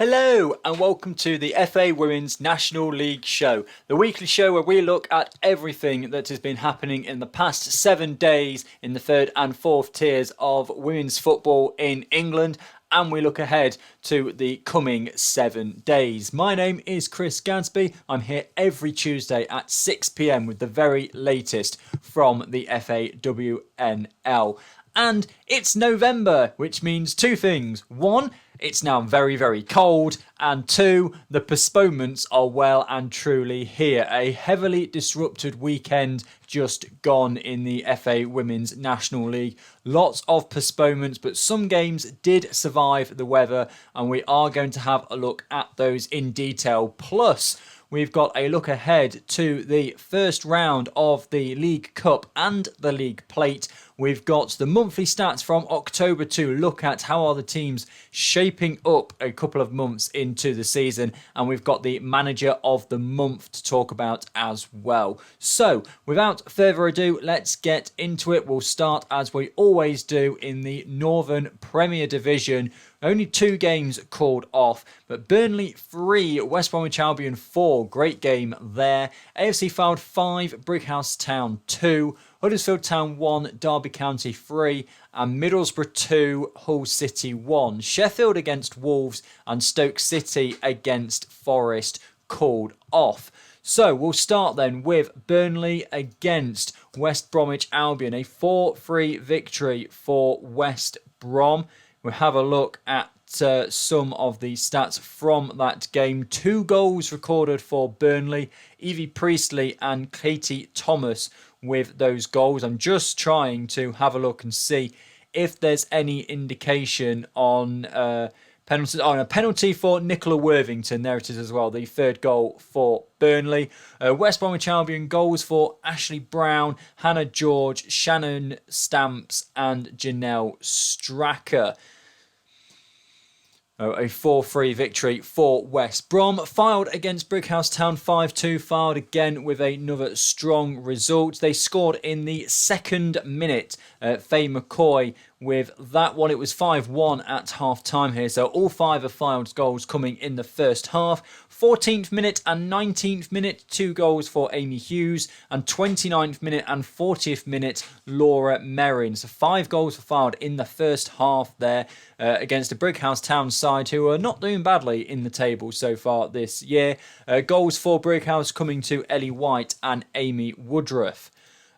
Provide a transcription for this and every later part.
Hello and welcome to the FA Women's National League Show, the weekly show where we look at everything that has been happening in the past 7 days in the third and fourth tiers of women's football in England, and we look ahead to the coming 7 days. My name is Chris Gadsby. I'm here every Tuesday at 6 p.m. with the very latest from the FAWNL. And it's November, which means two things. One, it's now very, very cold. And two, the postponements are well and truly here. A heavily disrupted weekend just gone in the FA Women's National League. Lots of postponements, but some games did survive the weather. And we are going to have a look at those in detail. Plus, we've got a look ahead to the first round of the League Cup and the League Plate. We've got the monthly stats from October to look at how are the teams shaping up a couple of months into the season. And we've got the manager of the month to talk about as well. So without further ado, let's get into it. We'll start as we always do in the Northern Premier Division. Only 2 games called off, but Burnley 3, West Bromwich Albion 4. Great game there. AFC Fylde 5, Brighouse Town 2. Huddersfield Town 1, Derby County 3, and Middlesbrough 2, Hull City 1. Sheffield against Wolves and Stoke City against Forest called off. So we'll start then with Burnley against West Bromwich Albion, a 4-3 victory for West Brom. We'll have a look at some of the stats from that game. 2 goals recorded for Burnley, Evie Priestley and Katie Thomas with those goals. I'm just trying to have a look and see if there's any indication on penalties. Oh, a penalty for Nicola Worthington. There it is as well, the 3rd goal for Burnley. West Bromwich Albion goals for Ashley Brown, Hannah George, Shannon Stamps and Janelle Stracker. A 4-3 victory for West Brom. Fylde against Brighouse Town 5-2. Fylde again with another strong result. They scored in the 2nd minute. Faye McCoy with that one. It was 5-1 at half time here. So all 5 of Fylde's goals coming in the first half. 14th minute and 19th minute, 2 goals for Amy Hughes. And 29th minute and 40th minute, Laura Merrin. So 5 goals for Fylde in the first half there against the Brighouse Town side, who are not doing badly in the table so far this year. Goals for Brighouse coming to Ellie White and Amy Woodruff.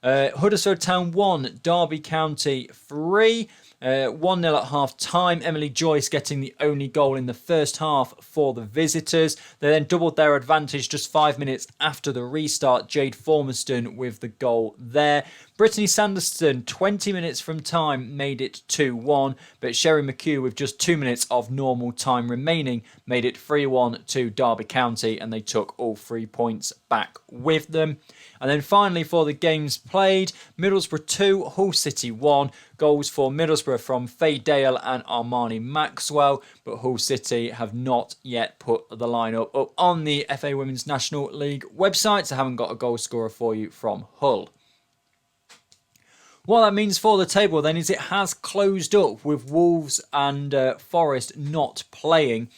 Huddersfield Town 1, Derby County 3. 1-0 at half time. Emily Joyce getting the only goal in the first half for the visitors. They then doubled their advantage just 5 minutes after the restart. Jade Formerston with the goal there. Brittany Sanderson, 20 minutes from time, made it 2-1. But Sherry McHugh, with just 2 minutes of normal time remaining, made it 3-1 to Derby County, and they took all 3 points back with them. And then finally for the games played, Middlesbrough 2, Hull City 1. Goals for Middlesbrough from Faye Dale and Armani Maxwell, but Hull City have not yet put the lineup up on the FA Women's National League website, so I haven't got a goal scorer for you from Hull. What that means for the table then is it has closed up with Wolves and Forest not playing.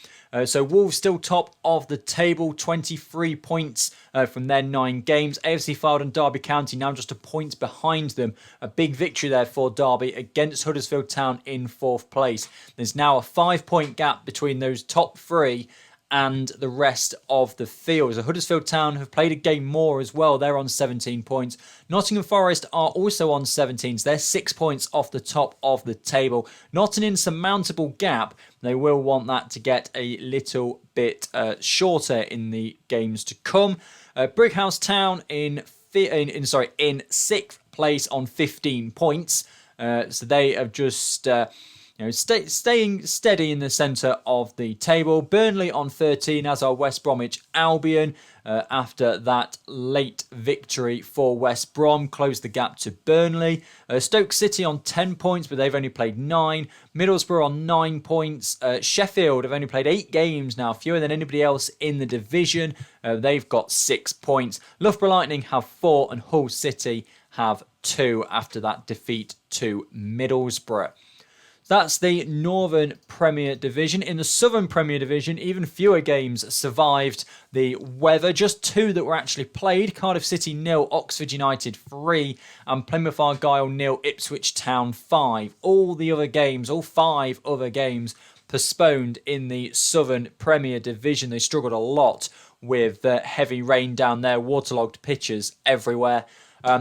So Wolves still top of the table, 23 points from their 9 games. AFC Fylde and Derby County now just a point behind them. A big victory there for Derby against Huddersfield Town in 4th place. There's now a 5-point gap between those top 3 and the rest of the field. So Huddersfield Town have played a game more as well. They're on 17 points. Nottingham Forest are also on 17. So they're 6 points off the top of the table. Not an insurmountable gap. They will want that to get a little bit shorter in the games to come. Brighouse Town in 6th place on 15 points. So they have just staying steady in the centre of the table. Burnley on 13, as are West Bromwich Albion. After that late victory for West Brom, closed the gap to Burnley. Stoke City on 10 points, but they've only played 9. Middlesbrough on 9 points. Sheffield have only played 8 games now, fewer than anybody else in the division. They've got 6 points. Loughborough Lightning have 4 and Hull City have 2 after that defeat to Middlesbrough. That's the Northern Premier Division. In the Southern Premier Division, even fewer games survived the weather. Just 2 that were actually played. Cardiff City 0, Oxford United 3, and Plymouth Argyle 0, Ipswich Town 5. All 5 other games postponed in the Southern Premier Division. They struggled a lot with heavy rain down there, waterlogged pitches everywhere.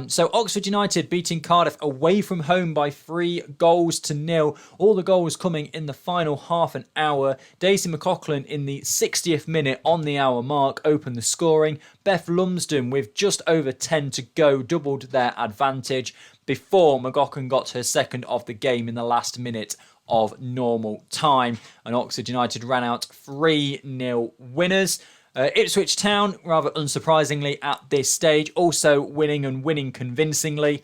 So Oxford United beating Cardiff away from home by 3-0. All the goals coming in the final half an hour. Daisy McLaughlin in the 60th minute on the hour mark opened the scoring. Beth Lumsden with just over 10 to go doubled their advantage before McLaughlin got her second of the game in the last minute of normal time. And Oxford United ran out 3-0 winners. Ipswich Town, rather unsurprisingly at this stage, also winning convincingly.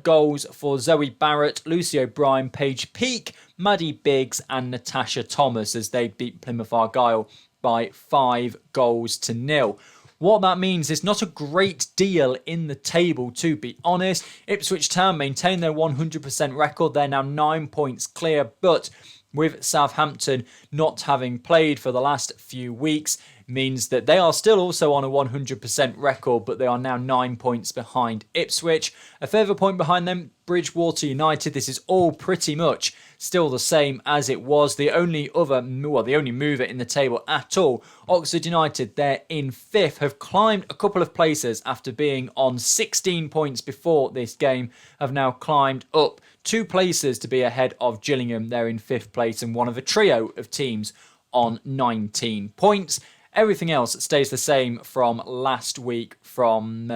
Goals for Zoe Barrett, Lucy O'Brien, Paige Peake, Maddie Biggs and Natasha Thomas as they beat Plymouth Argyle by 5-0. What that means is not a great deal in the table, to be honest. Ipswich Town maintain their 100% record. They're now 9 points clear, but with Southampton not having played for the last few weeks, means that they are still also on a 100% record, but they are now 9 points behind Ipswich. A further point behind them, Bridgewater United. This is all pretty much still the same as it was. The only mover in the table at all, Oxford United, they're in 5th, have climbed a couple of places after being on 16 points before this game, have now climbed up 2 places to be ahead of Gillingham. They're in 5th place and one of a trio of teams on 19 points. Everything else stays the same from last week, from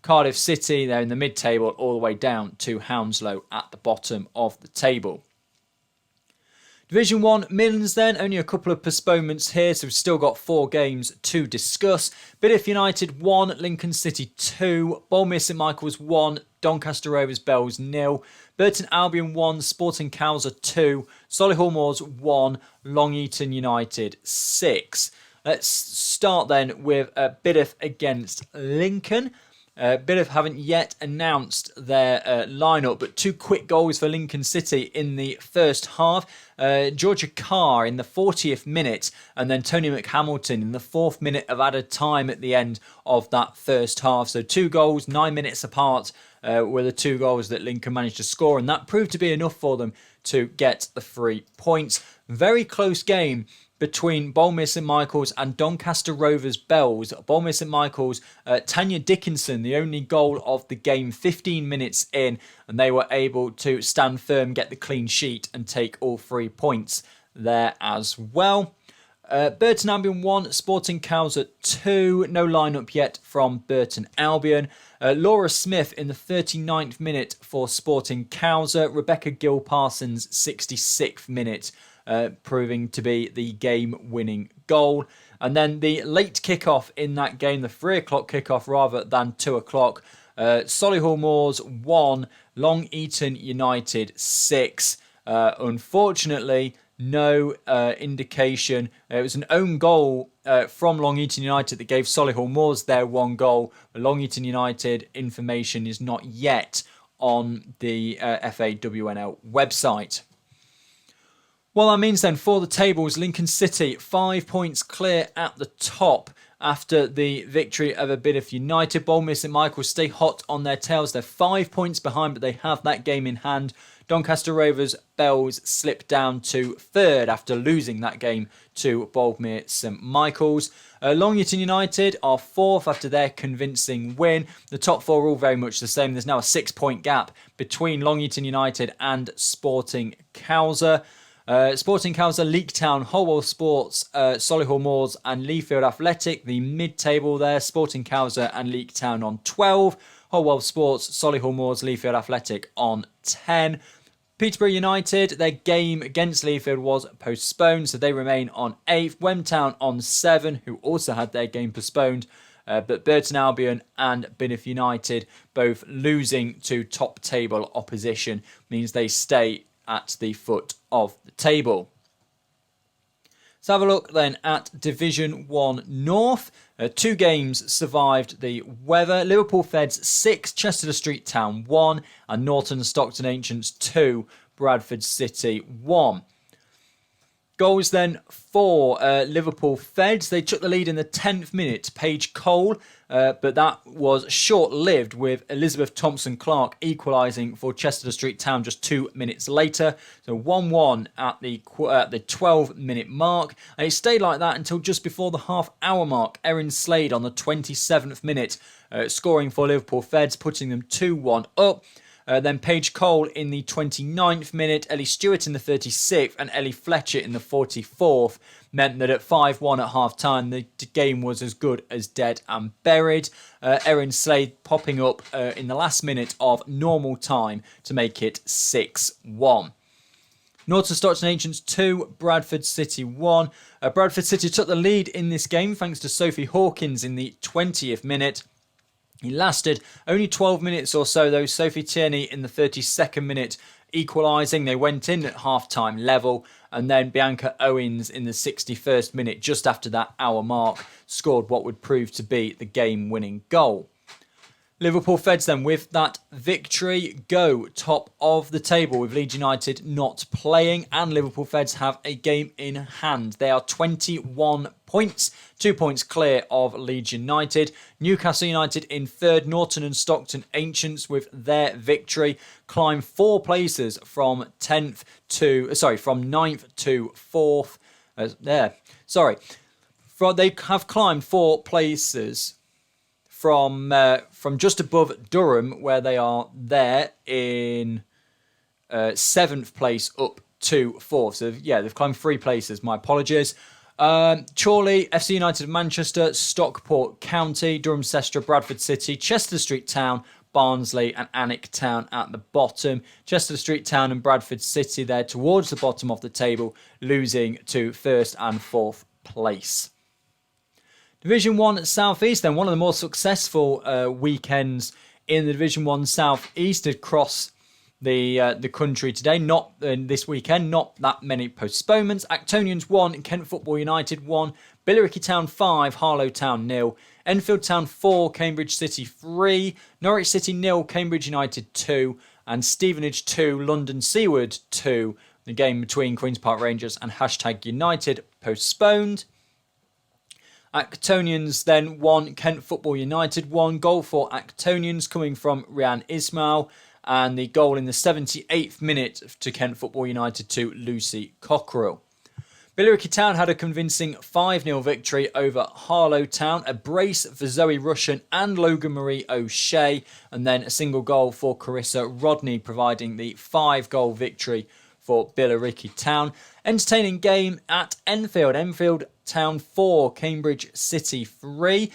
Cardiff City, they're in the mid-table, all the way down to Hounslow at the bottom of the table. Division 1 Midlands then, only a couple of postponements here, so we've still got 4 games to discuss. Bideford United 1, Lincoln City 2, Bournemouth St Michael's 1, Doncaster Rovers Bells 0, Burton Albion 1, Sporting Cowser 2, Solihull Moors 1, Long Eaton United 6. Let's start then with Bideford against Lincoln. Bideford haven't yet announced their lineup, but 2 quick goals for Lincoln City in the first half. Georgia Carr in the 40th minute, and then Tony McHamilton in the 4th minute of added time at the end of that first half. So 2 goals, 9 minutes apart, were the 2 goals that Lincoln managed to score, and that proved to be enough for them to get the 3 points. Very close game between Bournemouth St Michael's and Doncaster Rovers Bells. Bournemouth St Michael's, Tanya Dickinson, the only goal of the game 15 minutes in, and they were able to stand firm, get the clean sheet and take all 3 points there as well. Burton Albion 1, Sporting Cowser 2. No lineup yet from Burton Albion. Laura Smith in the 39th minute for Sporting Cowser. Rebecca Gill-Parsons, 66th minute. Proving to be the game-winning goal. And then the late kickoff in that game, the 3 o'clock kickoff rather than 2 o'clock. Solihull Moors 1, Long Eaton United 6. Unfortunately, no indication. It was an own goal from Long Eaton United that gave Solihull Moors their 1 goal. Long Eaton United information is not yet on the FAWNL website. Well, that means then for the tables, Lincoln City 5 points clear at the top after the victory over Bideford United. Bournemouth St Michael's stay hot on their tails. They're 5 points behind, but they have that game in hand. Doncaster Rovers Bells slip down to 3rd after losing that game to Bournemouth St Michael's. Long Eaton United are 4th after their convincing win. The top 4 are all very much the same. There's now a 6-point gap between Long Eaton United and Sporting Cowser. Sporting Cowser, Leek Town, Holwell Sports, Solihull Moors and Leafield Athletic. The mid-table there, Sporting Cowser and Leek Town on 12. Holwell Sports, Solihull Moors, Leafield Athletic on 10. Peterborough United, their game against Leafield was postponed, so they remain on 8th. Wem Town on 7, who also had their game postponed. But Burton Albion and Bideford United both losing to top table opposition means they stay at the foot of the table. Let's have a look then at Division 1 North. 2 games survived the weather. Liverpool Feds 6, Chesterfield Street Town 1 and Norton Stockton Ancients 2 Bradford City 1. Goals then for Liverpool Feds. They took the lead in the 10th minute, Paige Cole, but that was short-lived with Elizabeth Thompson-Clark equalising for Chester Street Town just 2 minutes later. So 1-1 at the 12-minute mark. And it stayed like that until just before the half-hour mark. Erin Slade on the 27th minute, scoring for Liverpool Feds, putting them 2-1 up. Then Paige Cole in the 29th minute, Ellie Stewart in the 36th, and Ellie Fletcher in the 44th meant that at 5-1 at half-time, the game was as good as dead and buried. Erin Slade popping up in the last minute of normal time to make it 6-1. Norton Stockton Ancients 2, Bradford City 1. Bradford City took the lead in this game thanks to Sophie Hawkins in the 20th minute. He lasted only 12 minutes or so, though. Sophie Tierney in the 32nd minute equalising. They went in at half-time level, and then Bianca Owens in the 61st minute, just after that hour mark, scored what would prove to be the game-winning goal. Liverpool Feds then, with that victory, go top of the table with Leeds United not playing, and Liverpool Feds have a game in hand. They are 21 points, 2 points clear of Leeds United. Newcastle United in third, Norton and Stockton Ancients with their victory climb 4 places from 9th to 4th. They have climbed 4 places from just above Durham, where they are there in 7th place, up to 4th. So, yeah, they've climbed 3 places. My apologies. Chorley, FC United of Manchester, Stockport County, Durham Sestra, Bradford City, Chester Street Town, Barnsley and Alnwick Town at the bottom. Chester Street Town and Bradford City there towards the bottom of the table, losing to 1st and 4th place. Division 1 South East, then one of the more successful weekends in the Division 1 South East across the country today. Not this weekend, not that many postponements. Actonians 1, Kent Football United 1, Billericay Town 5, Harlow Town 0, Enfield Town 4, Cambridge City 3, Norwich City 0, Cambridge United 2, and Stevenage 2, London Seaward 2. The game between Queen's Park Rangers and #United postponed. Actonians then 1, Kent Football United 1. Goal for Actonians coming from Rian Ismail, and the goal in the 78th minute to Kent Football United to Lucy Cockerell. Billericay Town had a convincing 5-0 victory over Harlow Town, a brace for Zoe Rushen and Logan Marie O'Shea, and then a single goal for Carissa Rodney, providing the 5-goal victory for Billericay Town. Entertaining game at Enfield. Enfield Town 4, Cambridge City 3.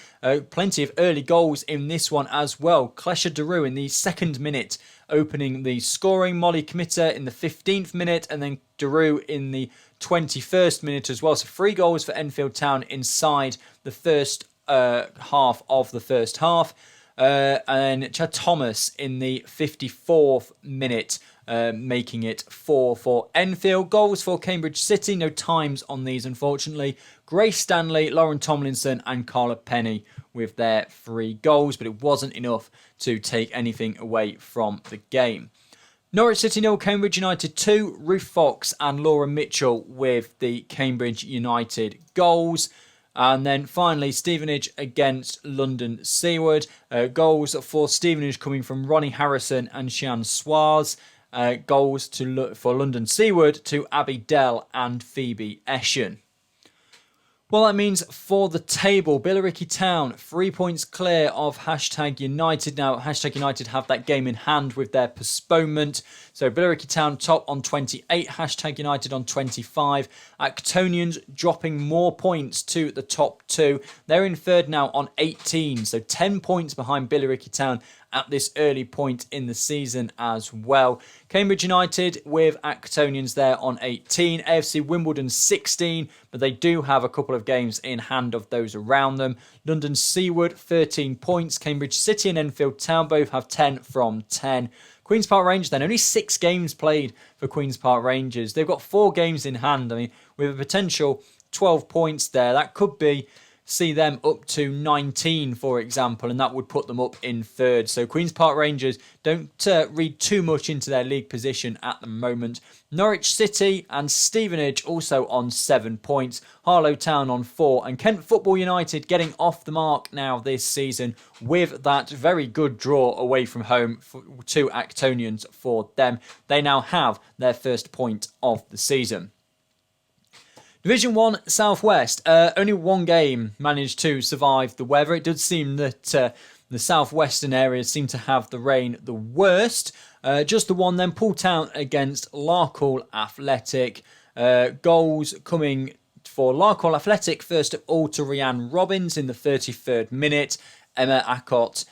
Plenty of early goals in this one as well. Klesha Daru in the 2nd minute opening the scoring. Molly Committer in the 15th minute, and then Daru in the 21st minute as well. So 3 goals for Enfield Town inside the first half of the first half. And Chad Thomas in the 54th minute, making it 4 for Enfield. Goals for Cambridge City, no times on these unfortunately. Grace Stanley, Lauren Tomlinson and Carla Penny with their 3 goals, but it wasn't enough to take anything away from the game. Norwich City 0, Cambridge United 2, Ruth Fox and Laura Mitchell with the Cambridge United goals. And then finally, Stevenage against London Seaward. Goals for Stevenage coming from Ronnie Harrison and Sian Swars. Goals for London Seaward to Abby Dell and Phoebe Eshen. Well, that means for the table, Billericay Town 3 points clear of #United. Now, #United have that game in hand with their postponement. So Billericay Town top on 28, #United on 25. Actonians dropping more points to the top 2. They're in third now on 18, so 10 points behind Billericay Town at this early point in the season as well. Cambridge United with Actonians there on 18. AFC Wimbledon 16, but they do have a couple of games in hand of those around them. London Seaward 13 points. Cambridge City and Enfield Town both have 10 from 10. Queen's Park Rangers then, only 6 games played for Queen's Park Rangers. They've got 4 games in hand. I mean, with a potential 12 points there, that could be see them up to 19, for example, and that would put them up in third. So Queen's Park Rangers, don't read too much into their league position at the moment. Norwich City and Stevenage also on 7 points. Harlow Town on 4. And Kent Football United getting off the mark now this season with that very good draw away from home to Actonians for them. They now have their first point of the season. Division 1 Southwest, only one game managed to survive the weather. It does seem that the southwestern areas seem to have the rain the worst. Just the one then, Poole Town against Larkhall Athletic. Goals coming for Larkhall Athletic, first of all to Rhiann Robbins in the 33rd minute. Emma Acott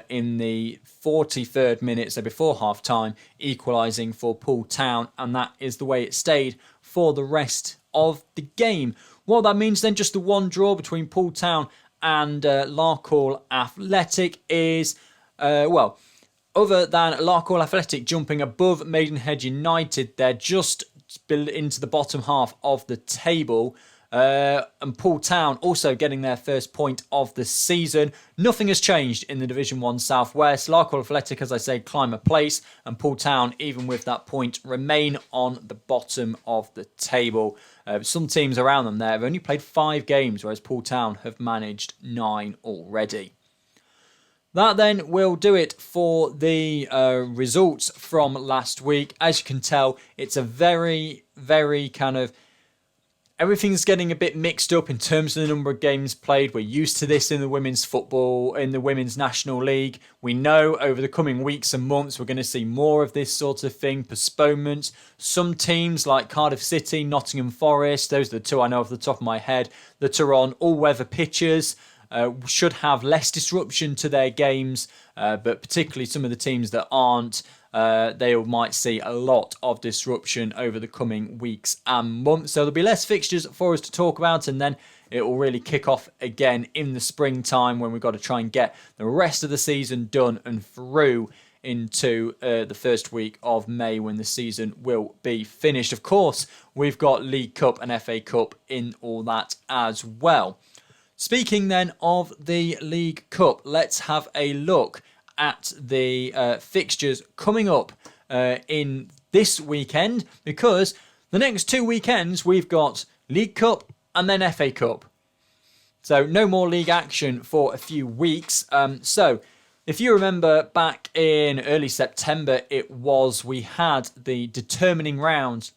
in the 43rd minute, so before half-time, equalising for Poole Town. And that is the way it stayed for the rest of the game. What that means then, just the one draw between Poole Town and Larkhall Athletic is, other than Larkhall Athletic jumping above Maidenhead United, they're just into the bottom half of the table. And Poole Town also getting their first point of the season. Nothing has changed in the Division 1 Southwest. Larkhall Athletic, as I say, climb a place, and Poole Town, even with that point, remain on the bottom of the table. Some teams around them there have only played 5 games, whereas Poole Town have managed 9 already. That then will do it for the results from last week. As you can tell, it's a very, very kind of... Everything's getting a bit mixed up in terms of the number of games played. We're used to this in the women's football, in the Women's National League. We know over the coming weeks and months we're going to see more of this sort of thing, postponements. Some teams like Cardiff City, Nottingham Forest, those are the two I know off the top of my head, that are on all-weather pitches, should have less disruption to their games, but particularly some of the teams that aren't, they might see a lot of disruption over the coming weeks and months. So there'll be less fixtures for us to talk about, and then it will really kick off again in the springtime when we've got to try and get the rest of the season done and through into the first week of May when the season will be finished. Of course, we've got League Cup and FA Cup in all that as well. Speaking then of the League Cup, let's have a look at the fixtures coming up in this weekend, because the next 2 weekends we've got League Cup and then FA Cup. So no more league action for a few weeks. So if you remember back in early September, we had the determining rounds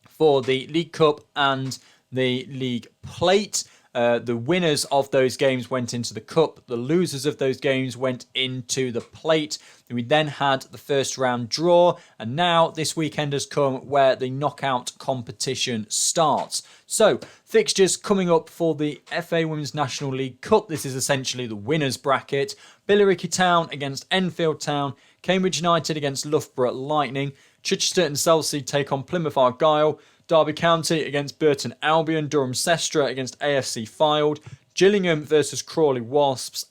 for the League Cup and the League Plate. The winners of those games went into the Cup. The losers of those games went into the Plate. We then had the first round draw. And now this weekend has come where the knockout competition starts. So fixtures coming up for the FA Women's National League Cup. This is essentially the winners bracket. Billericay Town against Enfield Town. Cambridge United against Loughborough Lightning. Chichester and Selsey take on Plymouth Argyle. Derby County against Burton Albion, Durham Sestra against AFC Fylde, Gillingham versus Crawley Wasps,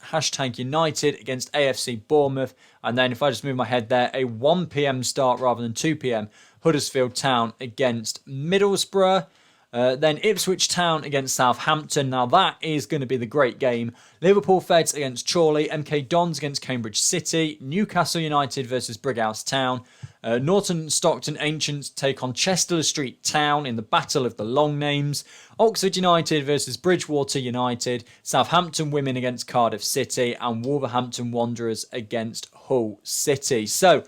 # United against AFC Bournemouth, and then if I just move my head there, a 1 p.m. start rather than 2 p.m, Huddersfield Town against Middlesbrough. Then Ipswich Town against Southampton. Now that is going to be the great game. Liverpool Feds against Chorley. MK Dons against Cambridge City. Newcastle United versus Brighouse Town. Norton Stockton Ancients take on Chester Street Town in the Battle of the Long Names. Oxford United versus Bridgewater United. Southampton Women against Cardiff City. And Wolverhampton Wanderers against Hull City. So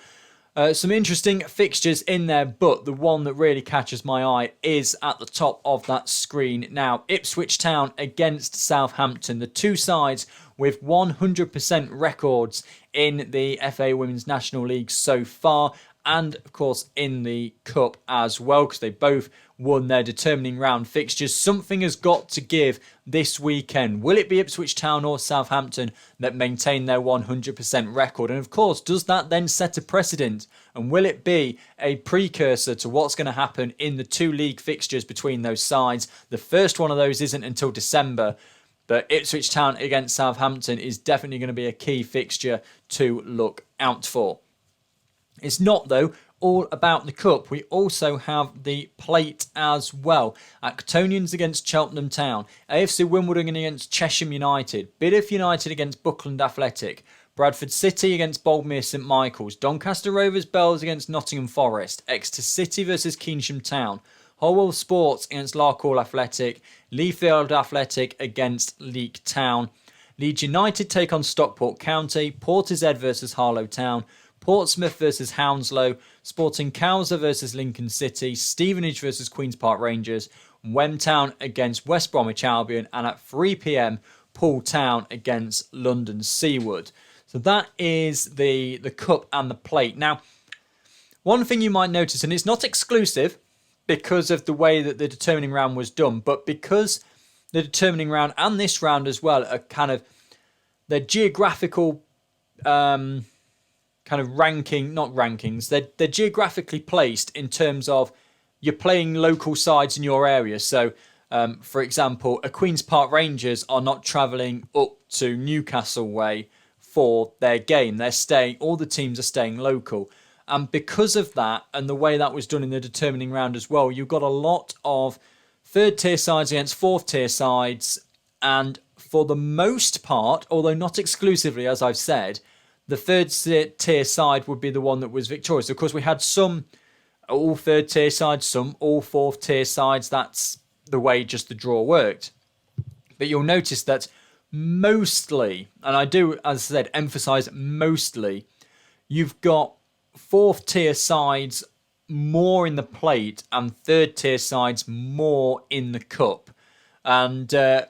some interesting fixtures in there, but the one that really catches my eye is at the top of that screen now. Ipswich Town against Southampton. The two sides with 100% records in the FA Women's National League so far, and of course in the Cup as well, because they both won their determining round fixtures. Something has got to give this weekend. Will it be Ipswich Town or Southampton that maintain their 100% record? And of course, does that then set a precedent? And will it be a precursor to what's going to happen in the 2 league fixtures between those sides? The first one of those isn't until December, but Ipswich Town against Southampton is definitely going to be a key fixture to look out for. It's not, though, all about the Cup, we also have the Plate as well. Actonians against Cheltenham Town, AFC Wimbledon against Chesham United, Biddeford United against Buckland Athletic, Bradford City against Boldmere St Michael's, Doncaster Rovers Bells against Nottingham Forest, Exeter City versus Keynsham Town, Holwell Sports against Larkhall Athletic, Leafield Athletic against Leek Town, Leeds United take on Stockport County, Portishead versus Harlow Town, Portsmouth versus Hounslow, Sporting Cowser versus Lincoln City, Stevenage versus Queen's Park Rangers, Wem Town against West Bromwich Albion, and at 3 p.m, Poole Town against London Seawood. So that is the Cup and the Plate. Now, one thing you might notice, and it's not exclusive because of the way that the determining round was done, but because the determining round and this round as well are kind of, they're geographical kind of not rankings, they're geographically placed in terms of you're playing local sides in your area. So, for example, a Queen's Park Rangers are not travelling up to Newcastle way for their game. They're staying, all the teams are staying local. And because of that, and the way that was done in the determining round as well, you've got a lot of third tier sides against fourth tier sides. And for the most part, although not exclusively, as I've said, the third tier side would be the one that was victorious. Of course, we had some all third tier sides, some all fourth tier sides. That's the way just the draw worked. But you'll notice that mostly, and I do, as I said, emphasise mostly, you've got fourth tier sides more in the Plate and third tier sides more in the Cup. And, there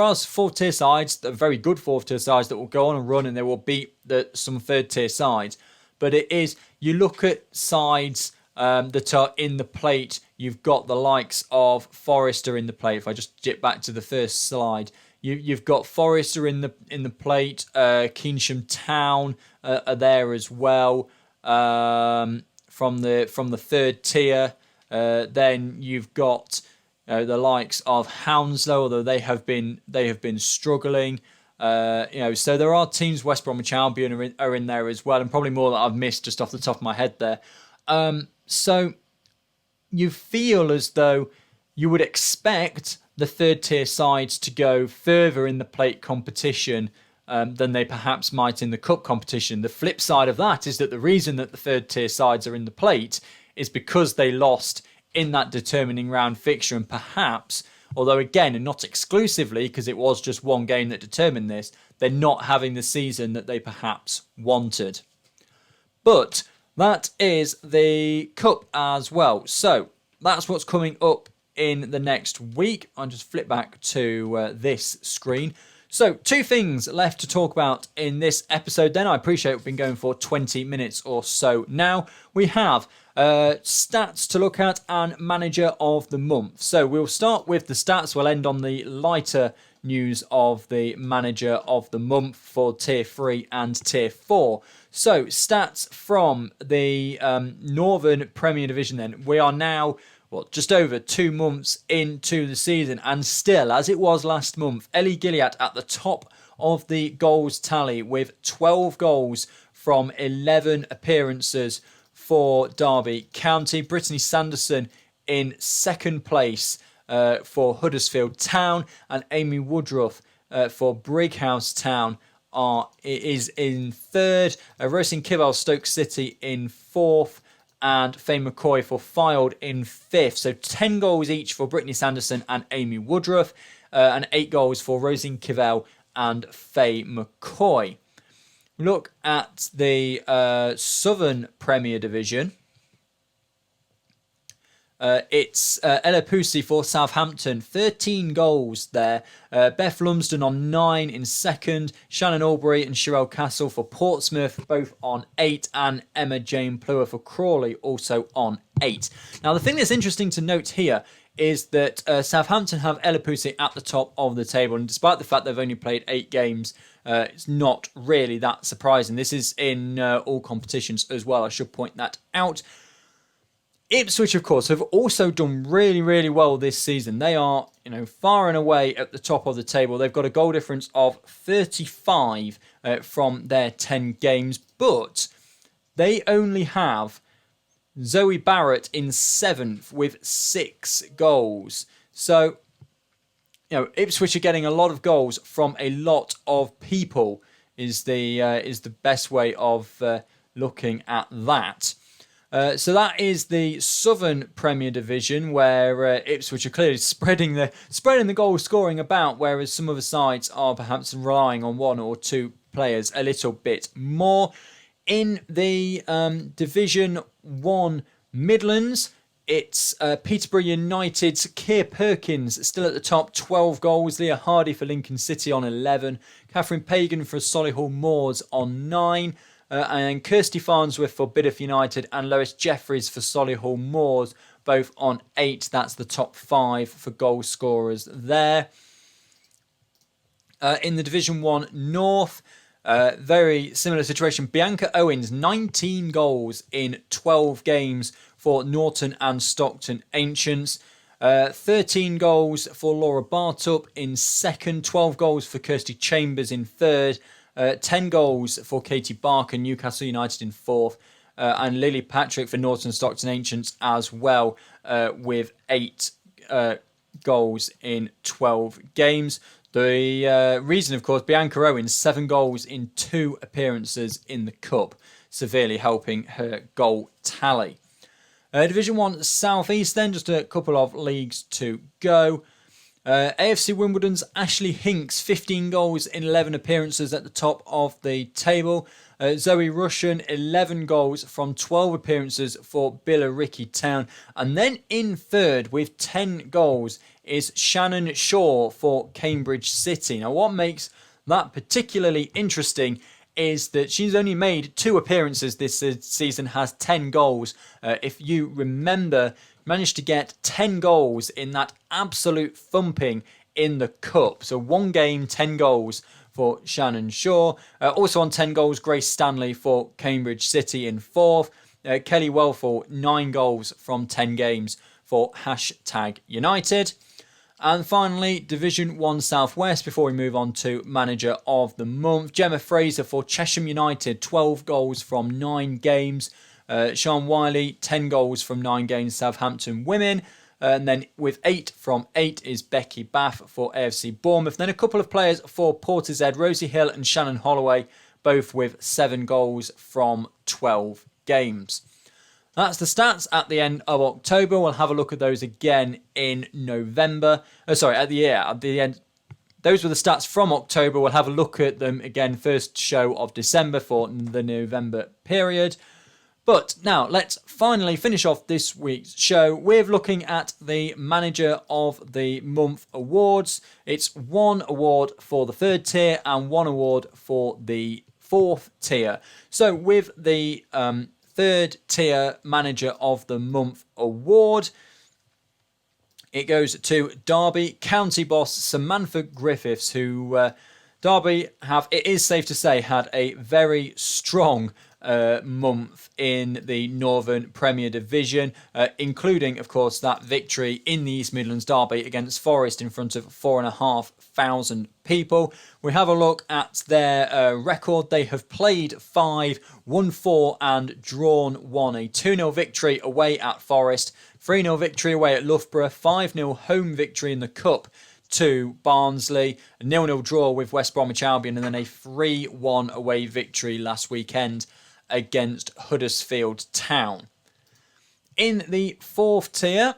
are fourth tier sides, that are very good fourth tier sides that will go on and run and they will beat some third tier sides. But it is, you look at sides that are in the Plate, you've got the likes of Forester in the Plate. If I just dip back to the first slide, you've got Forester in the Plate, Keynsham Town are there as well. From the third tier, then you've got the likes of Hounslow, although they have been struggling. So there are teams. West Bromwich Albion are in there as well, and probably more that I've missed just off the top of my head there. So you feel as though you would expect the third tier sides to go further in the Plate competition than they perhaps might in the Cup competition. The flip side of that is that the reason that the third tier sides are in the Plate is because they lost in that determining round fixture, and perhaps, although again, and not exclusively, because it was just one game that determined this, they're not having the season that they perhaps wanted. But that is the Cup as well. So that's what's coming up in the next week. I'll just flip back to this screen. So, two things left to talk about in this episode then. I appreciate we've been going for 20 minutes or so now. We have stats to look at and manager of the month. So, we'll start with the stats. We'll end on the lighter news of the manager of the month for Tier 3 and Tier 4. So, stats from the Northern Premier Division then. We are now just over 2 months into the season, and still, as it was last month, Ellie Gilliatt at the top of the goals tally with 12 goals from 11 appearances for Derby County. Brittany Sanderson in second place for Huddersfield Town, and Amy Woodruff for Brighouse Town is in third. Roisin Kivell Stoke City in fourth, and Faye McCoy for Fylde in fifth. So 10 goals each for Brittany Sanderson and Amy Woodruff, and 8 goals for Roisin Kivell and Faye McCoy. Look at the Southern Premier Division. It's Ella Pusey for Southampton, 13 goals there. Beth Lumsden on 9 in second. Shannon Albury and Sherelle Castle for Portsmouth, both on 8. And Emma Jane Pluer for Crawley, also on 8. Now, the thing that's interesting to note here is that Southampton have Ella Pusey at the top of the table. And despite the fact they've only played 8 games, it's not really that surprising. This is in all competitions as well. I should point that out. Ipswich, of course, have also done really, really well this season. They are, far and away at the top of the table. They've got a goal difference of 35 from their 10 games, but they only have Zoe Barrett in 7th with 6 goals. So, Ipswich are getting a lot of goals from a lot of people is the best way of looking at that. So that is the Southern Premier Division, where Ipswich are clearly spreading the goal scoring about, whereas some other sides are perhaps relying on 1 or 2 players a little bit more. In the Division 1 Midlands, it's Peterborough United's Keir Perkins still at the top, 12 goals. Leah Hardy for Lincoln City on 11. Catherine Pagan for Solihull Moors on 9. And Kirsty Farnsworth for Bideford United and Lois Jeffries for Solihull Moors, both on 8. That's the top 5 for goal scorers there. In the Division 1 North, very similar situation. Bianca Owens, 19 goals in 12 games for Norton and Stockton Ancients. 13 goals for Laura Bartup in 2nd. 12 goals for Kirsty Chambers in 3rd. 10 goals for Katie Barker, Newcastle United in 4th. And Lily Patrick for Norton Stockton Ancients as well, with 8 goals in 12 games. The reason, of course, Bianca Owens, 7 goals in 2 appearances in the Cup, severely helping her goal tally. Division 1 South East then, just a couple of leagues to go. AFC Wimbledon's Ashley Hinks, 15 goals in 11 appearances at the top of the table. Zoe Russian, 11 goals from 12 appearances for Billericay Town. And then in 3rd with 10 goals is Shannon Shaw for Cambridge City. Now, what makes that particularly interesting is that she's only made 2 appearances this season, has 10 goals. If you remember, managed to get 10 goals in that absolute thumping in the Cup. So 1 game, 10 goals for Shannon Shaw. Also on 10 goals, Grace Stanley for Cambridge City in 4th. Kelly Welfall, 9 goals from 10 games for #United. And finally, Division 1 Southwest, before we move on to Manager of the Month. Gemma Fraser for Chesham United, 12 goals from 9 games. Sean Wiley, 10 goals from 9 games, Southampton Women. And then with 8 from 8 is Becky Bath for AFC Bournemouth. Then a couple of players for Portishead, Rosie Hill and Shannon Holloway, both with 7 goals from 12 games. That's the stats at the end of October. We'll have a look at those again in November. At the end. Those were the stats from October. We'll have a look at them again first show of December for the November period. But now let's finally finish off this week's show with looking at the Manager of the Month awards. It's 1 award for the 3rd tier and 1 award for the 4th tier. So with the 3rd tier Manager of the Month award, it goes to Derby County boss Samantha Griffiths, who Derby have, it is safe to say, had a very strong month in the Northern Premier Division, including, of course, that victory in the East Midlands Derby against Forest in front of 4,500 people. We have a look at their record. They have played 5, won 4 and drawn 1. A 2-0 victory away at Forest, 3-0 victory away at Loughborough, 5-0 home victory in the Cup to Barnsley, a 0-0 draw with West Bromwich Albion, and then a 3-1 away victory last weekend against Huddersfield Town. In the 4th tier,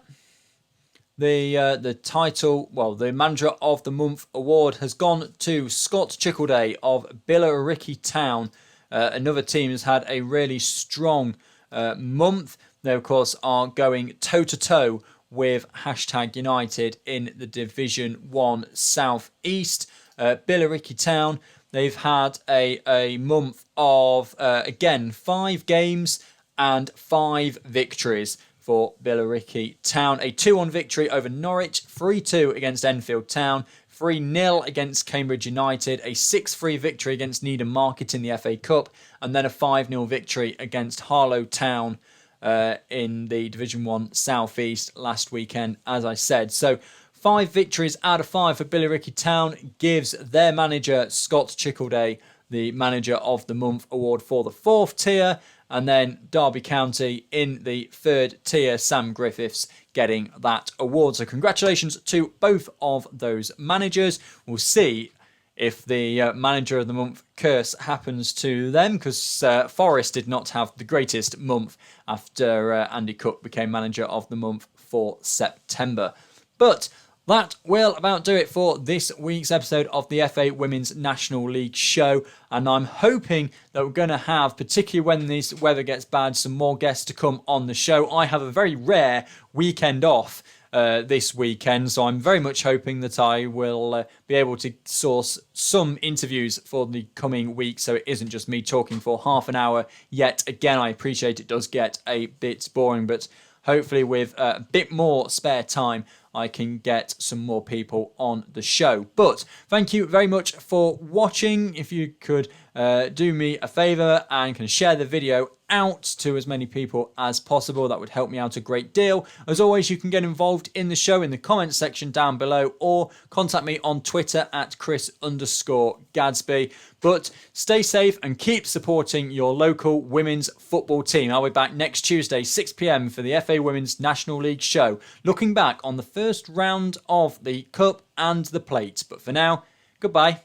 the title, the Manager of the Month award has gone to Scott Chickleday of Billericay Town. Another team has had a really strong month. They, of course, are going toe-to-toe with #United in the Division 1 South East. Billericay Town, they've had a month of, again, 5 games and 5 victories for Billericay Town. A 2-1 victory over Norwich, 3-2 against Enfield Town, 3-0 against Cambridge United, a 6-3 victory against Needham Market in the FA Cup, and then a 5-0 victory against Harlow Town in the Division 1 South East last weekend, as I said. So 5 victories out of 5 for Billericay Town gives their manager, Scott Chickleday, the Manager of the Month award for the 4th tier. and then Derby County in the third tier, Sam Griffiths getting that award. So congratulations to both of those managers. We'll see if the Manager of the Month curse happens to them, because Forest did not have the greatest month after Andy Cook became Manager of the Month for September. But that will about do it for this week's episode of the FA Women's National League show. And I'm hoping that we're going to have, particularly when this weather gets bad, some more guests to come on the show. I have a very rare weekend off this weekend, so I'm very much hoping that I will be able to source some interviews for the coming week, so it isn't just me talking for half an hour. Yet again, I appreciate it does get a bit boring, but hopefully with a bit more spare time, I can get some more people on the show. But thank you very much for watching. If you could do me a favour and can share the video out to as many people as possible, that would help me out a great deal. As always, you can get involved in the show in the comments section down below, or contact me on Twitter at Chris_Gadsby. But stay safe and keep supporting your local women's football team. I'll be back next Tuesday, 6 p.m. for the FA Women's National League show, looking back on the first round of the Cup and the Plate. But for now, goodbye.